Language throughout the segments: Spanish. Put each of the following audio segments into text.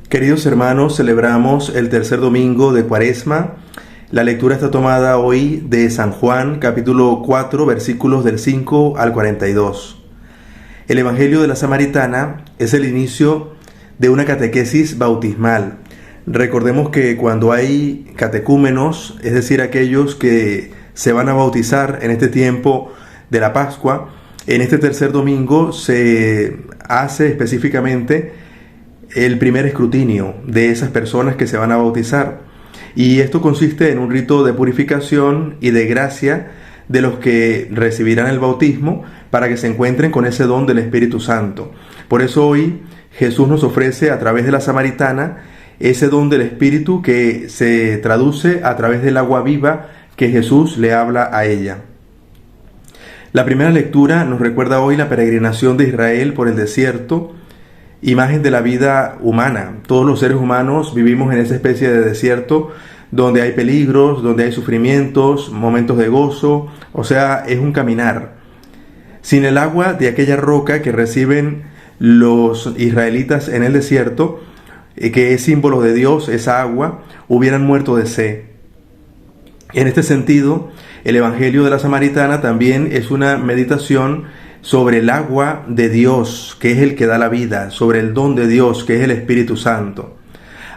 Queridos hermanos, celebramos el tercer domingo de Cuaresma. La lectura está tomada hoy de San Juan, capítulo 4, versículos del 5 al 42. El Evangelio de la Samaritana es el inicio de una catequesis bautismal. Recordemos que cuando hay catecúmenos, es decir, aquellos que se van a bautizar en este tiempo de la Pascua, en este tercer domingo se hace específicamente el primer escrutinio de esas personas que se van a bautizar. Y esto consiste en un rito de purificación y de gracia de los que recibirán el bautismo para que se encuentren con ese don del Espíritu Santo. Por eso hoy Jesús nos ofrece a través de la Samaritana ese don del Espíritu que se traduce a través del agua viva que Jesús le habla a ella. La primera lectura nos recuerda hoy la peregrinación de Israel por el desierto, imagen de la vida humana. Todos los seres humanos vivimos en esa especie de desierto donde hay peligros, donde hay sufrimientos, momentos de gozo, o sea, es un caminar. Sin el agua de aquella roca que reciben los israelitas en el desierto, que es símbolo de Dios, esa agua, hubieran muerto de sed. En este sentido, el Evangelio de la Samaritana también es una meditación sobre el agua de Dios, que es el que da la vida, sobre el don de Dios, que es el Espíritu Santo.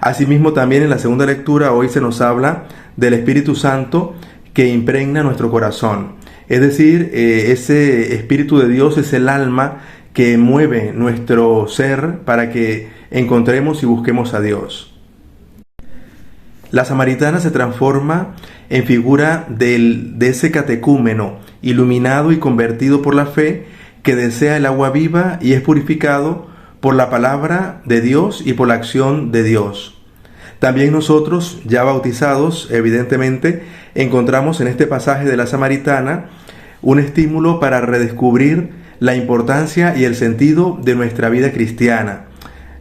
Asimismo, también en la segunda lectura hoy se nos habla del Espíritu Santo que impregna nuestro corazón. Es decir, ese Espíritu de Dios es el alma que mueve nuestro ser para que encontremos y busquemos a Dios. La Samaritana se transforma en figura de ese catecúmeno iluminado y convertido por la fe que desea el agua viva y es purificado por la palabra de Dios y por la acción de Dios. También nosotros, ya bautizados, evidentemente, encontramos en este pasaje de la Samaritana un estímulo para redescubrir la importancia y el sentido de nuestra vida cristiana.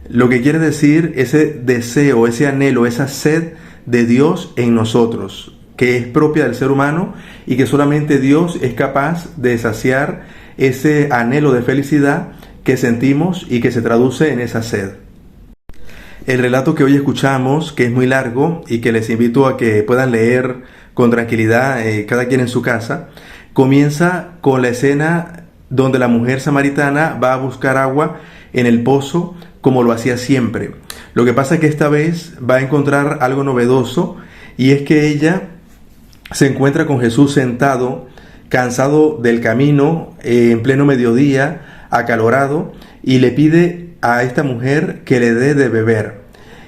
Lo que quiere decir ese deseo, ese anhelo, esa sed de Dios en nosotros, que es propia del ser humano y que solamente Dios es capaz de saciar ese anhelo de felicidad que sentimos y que se traduce en esa sed. El relato que hoy escuchamos, que es muy largo y que les invito a que puedan leer con tranquilidad cada quien en su casa, comienza con la escena donde la mujer samaritana va a buscar agua en el pozo como lo hacía siempre. Lo que pasa es que esta vez va a encontrar algo novedoso y es que ella se encuentra con Jesús sentado, cansado del camino, en pleno mediodía, acalorado, y le pide a esta mujer que le dé de beber.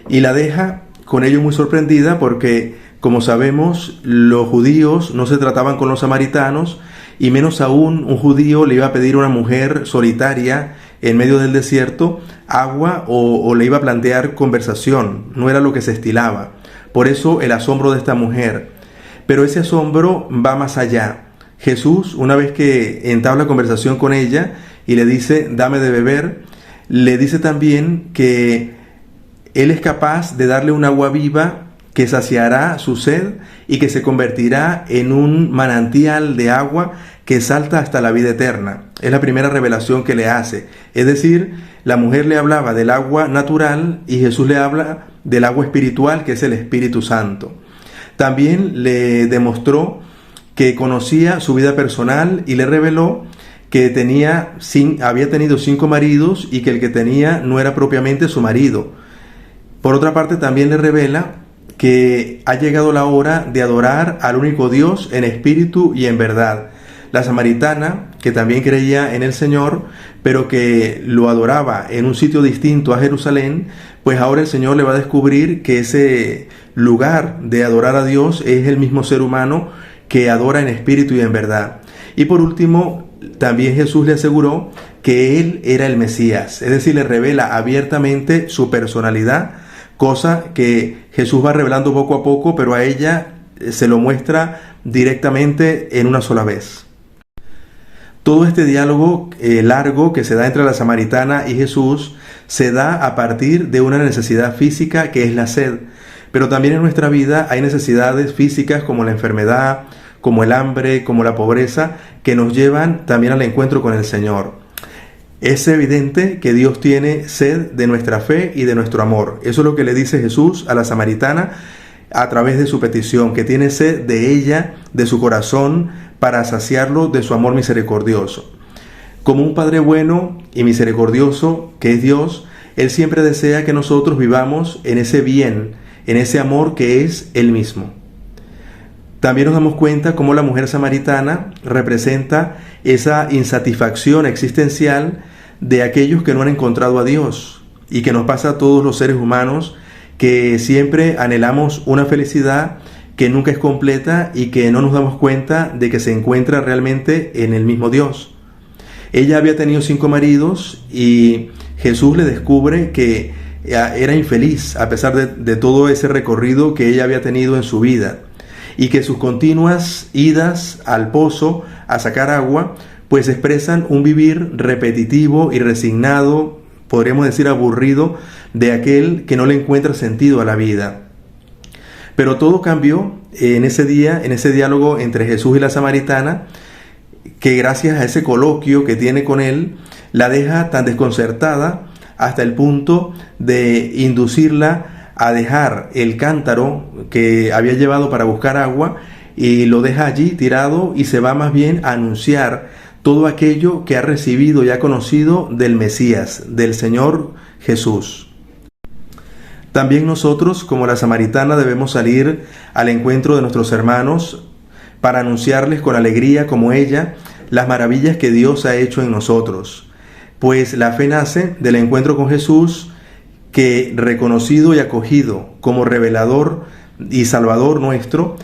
Y la deja con ello muy sorprendida porque, como sabemos, los judíos no se trataban con los samaritanos, y menos aún un judío le iba a pedir a una mujer solitaria en medio del desierto agua o le iba a plantear conversación. No era lo que se estilaba. Por eso el asombro de esta mujer. Pero ese asombro va más allá. Jesús, una vez que entabla conversación con ella y le dice, dame de beber, le dice también que Él es capaz de darle un agua viva que saciará su sed y que se convertirá en un manantial de agua que salta hasta la vida eterna. Es la primera revelación que le hace. Es decir, la mujer le hablaba del agua natural y Jesús le habla del agua espiritual, que es el Espíritu Santo. También le demostró que conocía su vida personal y le reveló que había tenido 5 maridos y que el que tenía no era propiamente su marido. Por otra parte, también le revela que ha llegado la hora de adorar al único Dios en espíritu y en verdad. La samaritana, que también creía en el Señor, pero que lo adoraba en un sitio distinto a Jerusalén, pues ahora el Señor le va a descubrir que ese lugar de adorar a Dios es el mismo ser humano que adora en espíritu y en verdad. Y por último, también Jesús le aseguró que Él era el Mesías, es decir, le revela abiertamente su personalidad, cosa que Jesús va revelando poco a poco, pero a ella se lo muestra directamente en una sola vez. Todo este diálogo largo que se da entre la samaritana y Jesús se da a partir de una necesidad física que es la sed. Pero también en nuestra vida hay necesidades físicas como la enfermedad, como el hambre, como la pobreza, que nos llevan también al encuentro con el Señor. Es evidente que Dios tiene sed de nuestra fe y de nuestro amor. Eso es lo que le dice Jesús a la samaritana a través de su petición, que tiene sed de ella, de su corazón, para saciarlo de su amor misericordioso. Como un Padre bueno y misericordioso, que es Dios, Él siempre desea que nosotros vivamos en ese bien, en ese amor que es Él mismo. También nos damos cuenta cómo la mujer samaritana representa esa insatisfacción existencial de aquellos que no han encontrado a Dios, y que nos pasa a todos los seres humanos, que siempre anhelamos una felicidad que nunca es completa y que no nos damos cuenta de que se encuentra realmente en el mismo Dios. Ella había tenido 5 maridos y Jesús le descubre que era infeliz a pesar de todo ese recorrido que ella había tenido en su vida, y que sus continuas idas al pozo a sacar agua pues expresan un vivir repetitivo y resignado, podríamos decir aburrido, de aquel que no le encuentra sentido a la vida. Pero todo cambió en ese día, en ese diálogo entre Jesús y la samaritana, que gracias a ese coloquio que tiene con él, la deja tan desconcertada hasta el punto de inducirla a dejar el cántaro que había llevado para buscar agua, y lo deja allí tirado y se va más bien a anunciar todo aquello que ha recibido y ha conocido del Mesías, del Señor Jesús. También nosotros, como la samaritana, debemos salir al encuentro de nuestros hermanos para anunciarles con alegría, como ella, las maravillas que Dios ha hecho en nosotros. Pues la fe nace del encuentro con Jesús, que, reconocido y acogido como revelador y salvador nuestro,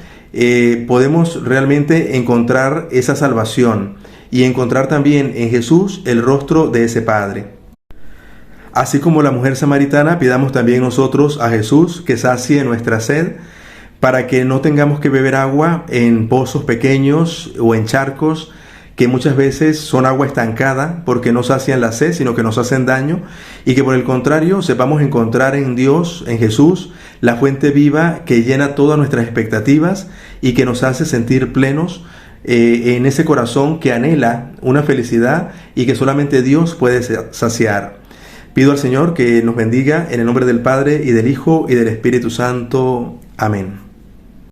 podemos realmente encontrar esa salvación y encontrar también en Jesús el rostro de ese Padre. Así como la mujer samaritana, pidamos también nosotros a Jesús que sacie nuestra sed, para que no tengamos que beber agua en pozos pequeños o en charcos que muchas veces son agua estancada, porque no sacian la sed, sino que nos hacen daño, y que por el contrario sepamos encontrar en Dios, en Jesús, la fuente viva que llena todas nuestras expectativas y que nos hace sentir plenos en ese corazón que anhela una felicidad y que solamente Dios puede saciar. Pido al Señor que nos bendiga en el nombre del Padre y del Hijo y del Espíritu Santo. Amén.